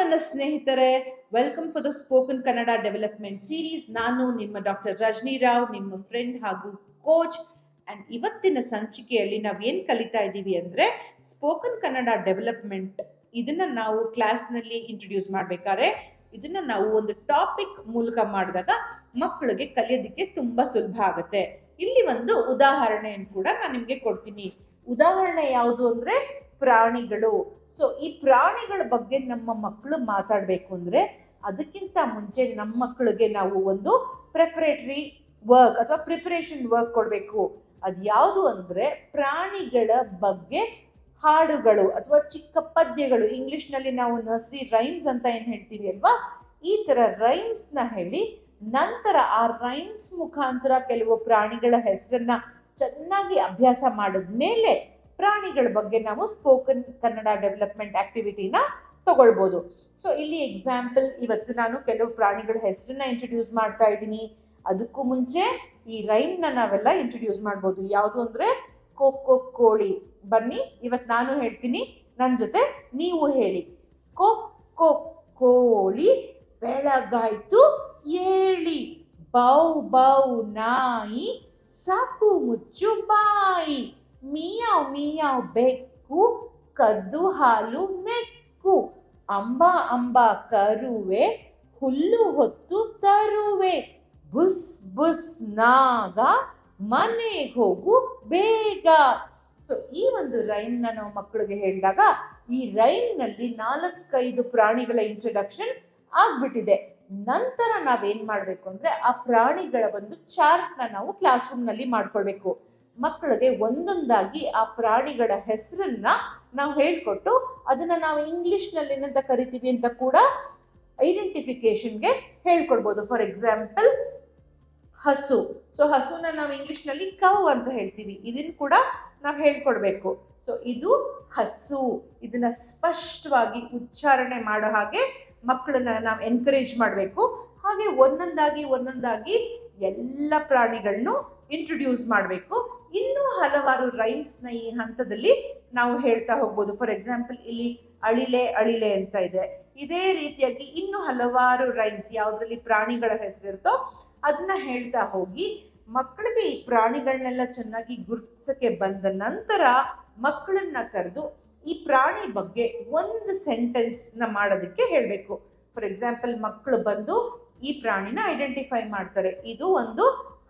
ನನ್ನ ಸ್ನೇಹಿತರೆ, welcome for the spoken Kannada development series. ನಾನು ನಿಮ್ಮ ಡಾಕ್ಟರ್ ರಜನಿ ರಾವ್, ನಿಮ್ಮ ಫ್ರೆಂಡ್ ಹಾಗೂ ಕೋಚ್. ಅಂಡ್ ಇವತ್ತಿನ ಸಂಚಿಕೆಯಲ್ಲಿ ನಾವು ಏನು ಕಲಿತಾ ಇದ್ದೀವಿ ಅಂದರೆ ಸ್ಪೋಕನ್ ಕನ್ನಡ ಡೆವಲಪ್ಮೆಂಟ್. ಇದನ್ನ ನಾವು ಕ್ಲಾಸ್ನಲ್ಲಿ ಇಂಟ್ರೊಡ್ಯೂಸ್ ಮಾಡಬೇಕಾದ್ರೆ ಇದನ್ನ ನಾವು ಒಂದು ಟಾಪಿಕ್ ಮೂಲಕ ಮಾಡಿದಾಗ ಮಕ್ಕಳಿಗೆ ಕಲಿಯೋದಕ್ಕೆ ತುಂಬಾ ಸುಲಭ ಆಗುತ್ತೆ. ಇಲ್ಲಿ ಒಂದು ಉದಾಹರಣೆಯನ್ನು ಕೂಡ ನಾನು ನಿಮಗೆ ಕೊಡ್ತೀನಿ. ಉದಾಹರಣೆ ಯಾವುದು ಅಂದ್ರೆ ಪ್ರಾಣಿಗಳು. ಸೊ ಈ ಪ್ರಾಣಿಗಳ ಬಗ್ಗೆ ನಮ್ಮ ಮಕ್ಕಳು ಮಾತಾಡಬೇಕು ಅಂದ್ರೆ ಅದಕ್ಕಿಂತ ಮುಂಚೆ ನಮ್ಮ ಮಕ್ಕಳಿಗೆ ನಾವು ಒಂದು ಪ್ರಿಪರೇಟರಿ ವರ್ಕ್ ಅಥವಾ ಪ್ರಿಪರೇಷನ್ ವರ್ಕ್ ಕೊಡಬೇಕು. ಅದು ಯಾವುದು ಅಂದ್ರೆ ಪ್ರಾಣಿಗಳ ಬಗ್ಗೆ ಹಾಡುಗಳು ಅಥವಾ ಚಿಕ್ಕ ಪದ್ಯಗಳು, ಇಂಗ್ಲಿಷ್ನಲ್ಲಿ ನಾವು ನರ್ಸರಿ ರೈಮ್ಸ್ ಅಂತ ಏನು ಹೇಳ್ತೀವಿ ಅಲ್ವಾ, ಈ ತರ ರೈಮ್ಸ್ ನ ಹೇಳಿ ನಂತರ ಆ ರೈಮ್ಸ್ ಮುಖಾಂತರ ಕೆಲವು ಪ್ರಾಣಿಗಳ ಹೆಸರನ್ನ ಚೆನ್ನಾಗಿ ಅಭ್ಯಾಸ ಮಾಡಿದ್ಮೇಲೆ ಪ್ರಾಣಿಗಳ ಬಗ್ಗೆ ನಾವು ಸ್ಪೋಕನ್ ಕನ್ನಡ ಡೆವಲಪ್ಮೆಂಟ್ ಆಕ್ಟಿವಿಟಿನ ತಗೊಳ್ಬೋದು. ಸೊ ಇಲ್ಲಿ ಎಕ್ಸಾಂಪಲ್, ಇವತ್ತು ನಾನು ಕೆಲವು ಪ್ರಾಣಿಗಳ ಹೆಸರನ್ನ ಇಂಟ್ರೊಡ್ಯೂಸ್ ಮಾಡ್ತಾ ಇದ್ದೀನಿ. ಅದಕ್ಕೂ ಮುಂಚೆ ಈ ರೈಮ್ನ ನಾವೆಲ್ಲ ಇಂಟ್ರೊಡ್ಯೂಸ್ ಮಾಡ್ಬೋದು. ಯಾವುದು ಅಂದ್ರೆ ಕೊಕ್ಕೊ ಕೋಳಿ. ಬನ್ನಿ ಇವತ್ತು ನಾನು ಹೇಳ್ತೀನಿ, ನನ್ನ ಜೊತೆ ನೀವು ಹೇಳಿ. ಕೊಕ್ಕೊ ಕೋಳಿ ಬೆಳಗಾಯ್ತು ಏಳಿ, ಬೌ ಬೌ ನಾಯಿ ಸಾಕು ಮುಚ್ಚು ಬಾಯಿ, ಮಿಯಾವ್ ಮಿಯಾವ್ ಬೆಕ್ಕು ಕದ್ದು ಹಾಲು ನೆಕ್ಕು, ಅಂಬ ಅಂಬ ಕರುವೆ ಹುಲ್ಲು ಹೊತ್ತು ತರುವೆ, ಬುಸ್ ಬುಸ್ ನಾಗ ಮನೆಗೆ ಹೋಗು ಬೇಗ. ಸೊ ಈ ಒಂದು ರೈಮ್ನ ನಾವು ಮಕ್ಕಳಿಗೆ ಹೇಳಿದಾಗ ಈ ರೈಮ್ನಲ್ಲಿ 4-5 ಪ್ರಾಣಿಗಳ ಇಂಟ್ರೊಡಕ್ಷನ್ ಆಗ್ಬಿಟ್ಟಿದೆ. ನಂತರ ನಾವೇನ್ ಮಾಡ್ಬೇಕು ಅಂದ್ರೆ ಆ ಪ್ರಾಣಿಗಳ ಒಂದು ಚಾರ್ಟ್ನ ನಾವು ಕ್ಲಾಸ್ ರೂಮ್ ನಲ್ಲಿ ಮಾಡ್ಕೊಳ್ಬೇಕು. ಮಕ್ಕಳಿಗೆ ಒಂದೊಂದಾಗಿ ಆ ಪ್ರಾಣಿಗಳ ಹೆಸರನ್ನ ನಾವು ಹೇಳ್ಕೊಟ್ಟು ಅದನ್ನ ನಾವು ಇಂಗ್ಲಿಷ್ ನಲ್ಲಿ ಏನಂತ ಕರಿತೀವಿ ಅಂತ ಕೂಡ ಐಡೆಂಟಿಫಿಕೇಶನ್ಗೆ ಹೇಳ್ಕೊಡ್ಬೋದು. ಫಾರ್ ಎಕ್ಸಾಂಪಲ್ ಹಸು. ಸೊ ಹಸುನ ನಾವು ಇಂಗ್ಲಿಷ್ ನಲ್ಲಿ ಕೌ ಅಂತ ಹೇಳ್ತೀವಿ. ಇದನ್ನ ಕೂಡ ನಾವು ಹೇಳ್ಕೊಡ್ಬೇಕು. ಸೊ ಇದು ಹಸು. ಇದನ್ನ ಸ್ಪಷ್ಟವಾಗಿ ಉಚ್ಚಾರಣೆ ಮಾಡೋ ಹಾಗೆ ಮಕ್ಕಳನ್ನ ನಾವು ಎನ್ಕರೇಜ್ ಮಾಡಬೇಕು. ಹಾಗೆ ಒಂದೊಂದಾಗಿ ಎಲ್ಲ ಪ್ರಾಣಿಗಳನ್ನು ಇಂಟ್ರೊಡ್ಯೂಸ್ ಮಾಡಬೇಕು. ಇನ್ನೂ ಹಲವಾರು ರೈಮ್ಸ್ನ ಈ ಹಂತದಲ್ಲಿ ನಾವು ಹೇಳ್ತಾ ಹೋಗ್ಬೋದು. ಫಾರ್ ಎಕ್ಸಾಂಪಲ್ ಇಲ್ಲಿ ಅಳಿಲೆ ಅಳಿಲೆ ಅಂತ ಇದೆ. ಇದೇ ರೀತಿಯಾಗಿ ಇನ್ನು ಹಲವಾರು ರೈಮ್ಸ್ ಯಾವುದ್ರಲ್ಲಿ ಪ್ರಾಣಿಗಳ ಹೆಸರಿರುತ್ತೋ ಅದನ್ನ ಹೇಳ್ತಾ ಹೋಗಿ ಮಕ್ಕಳಿಗೆ ಈ ಪ್ರಾಣಿಗಳನ್ನೆಲ್ಲ ಚೆನ್ನಾಗಿ ಗುರುತಿಸಕ್ಕೆ ಬಂದ ನಂತರ ಮಕ್ಕಳನ್ನ ಕರೆದು ಈ ಪ್ರಾಣಿ ಬಗ್ಗೆ ಒಂದು ಸೆಂಟೆನ್ಸ್ ನ ಮಾಡೋದಕ್ಕೆ ಹೇಳಬೇಕು. ಫಾರ್ ಎಕ್ಸಾಂಪಲ್ ಮಕ್ಕಳು ಬಂದು ಈ ಪ್ರಾಣಿನ ಐಡೆಂಟಿಫೈ ಮಾಡ್ತಾರೆ. ಇದು ಒಂದು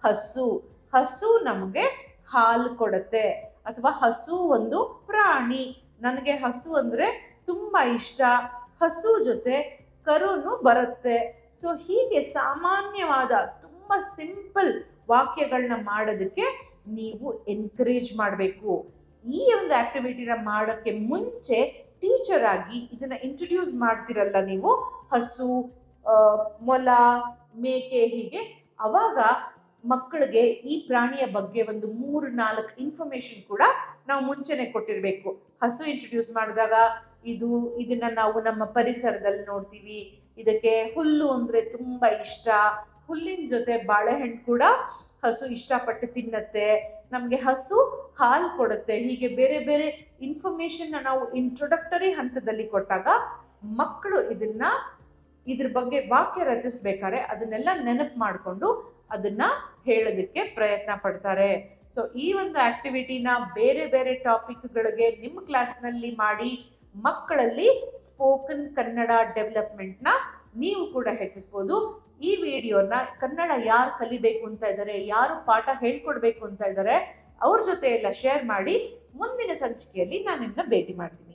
ಹಸು. ಹಸು ನಮಗೆ ಹಾಲು ಕೊಡುತ್ತೆ. ಅಥವಾ ಹಸು ಒಂದು ಪ್ರಾಣಿ, ನನಗೆ ಹಸು ಅಂದ್ರೆ ತುಂಬಾ ಇಷ್ಟ, ಹಸು ಜೊತೆ ಕರುನು ಬರುತ್ತೆ. ಸೊ ಹೀಗೆ ಸಾಮಾನ್ಯವಾದ ತುಂಬಾ ಸಿಂಪಲ್ ವಾಕ್ಯಗಳನ್ನ ಮಾಡೋದಕ್ಕೆ ನೀವು ಎನ್ಕರೇಜ್ ಮಾಡಬೇಕು. ಈ ಒಂದು ಆಕ್ಟಿವಿಟಿನ ಮಾಡೋಕ್ಕೆ ಮುಂಚೆ ಟೀಚರ್ ಆಗಿ ಇದನ್ನ ಇಂಟ್ರೊಡ್ಯೂಸ್ ಮಾಡ್ತಿರಲ್ಲ ನೀವು, ಹಸು, ಮೊಲ, ಮೇಕೆ, ಹೀಗೆ ಅವಾಗ ಮಕ್ಕಳಿಗೆ ಈ ಪ್ರಾಣಿಯ ಬಗ್ಗೆ ಒಂದು 3-4 ಇನ್ಫಾರ್ಮೇಶನ್ ಕೂಡ ನಾವು ಮುಂಚೆನೆ ಕೊಟ್ಟಿರ್ಬೇಕು. ಹಸು ಇಂಟ್ರೊಡ್ಯೂಸ್ ಮಾಡಿದಾಗ ಇದನ್ನ ನಾವು ನಮ್ಮ ಪರಿಸರದಲ್ಲಿ ನೋಡ್ತೀವಿ. ಇದಕ್ಕೆ ಹುಲ್ಲು ಅಂದ್ರೆ ತುಂಬಾ ಇಷ್ಟ, ಹುಲ್ಲಿನ ಜೊತೆ ಬಾಳೆಹಣ್ಣು ಕೂಡ ಹಸು ಇಷ್ಟಪಟ್ಟು ತಿನ್ನತ್ತೆ, ನಮ್ಗೆ ಹಸು ಹಾಲು ಕೊಡುತ್ತೆ. ಹೀಗೆ ಬೇರೆ ಬೇರೆ ಇನ್ಫಾರ್ಮೇಶನ್ ನಾವು ಇಂಟ್ರೊಡಕ್ಟರಿ ಹಂತದಲ್ಲಿ ಕೊಟ್ಟಾಗ ಮಕ್ಕಳು ಇದ್ರ ಬಗ್ಗೆ ವಾಕ್ಯ ರಚಿಸ್ಬೇಕಾದ್ರೆ ಅದನ್ನೆಲ್ಲ ನೆನಪು ಮಾಡಿಕೊಂಡು ಅದನ್ನ ಹೇಳೋದಕ್ಕೆ ಪ್ರಯತ್ನ ಪಡ್ತಾರೆ. ಸೊ ಈ ಒಂದು ಆಕ್ಟಿವಿಟಿನ ಬೇರೆ ಬೇರೆ ಟಾಪಿಕ್ಗಳಿಗೆ ನಿಮ್ಮ ಕ್ಲಾಸ್ನಲ್ಲಿ ಮಾಡಿ ಮಕ್ಕಳಲ್ಲಿ ಸ್ಪೋಕನ್ ಕನ್ನಡ ಡೆವಲಪ್ಮೆಂಟ್ನ ನೀವು ಕೂಡ ಹೆಚ್ಚಿಸ್ಬೋದು. ಈ ವಿಡಿಯೋನ ಕನ್ನಡ ಯಾರು ಕಲಿಬೇಕು ಅಂತ ಇದ್ದಾರೆ, ಯಾರು ಪಾಠ ಹೇಳ್ಕೊಡ್ಬೇಕು ಅಂತ ಇದ್ದಾರೆ ಅವ್ರ ಜೊತೆ ಎಲ್ಲ ಶೇರ್ ಮಾಡಿ. ಮುಂದಿನ ಸಂಚಿಕೆಯಲ್ಲಿ ನಾನು ನಿಮ್ಮನ್ನ ಭೇಟಿ ಮಾಡ್ತೀನಿ.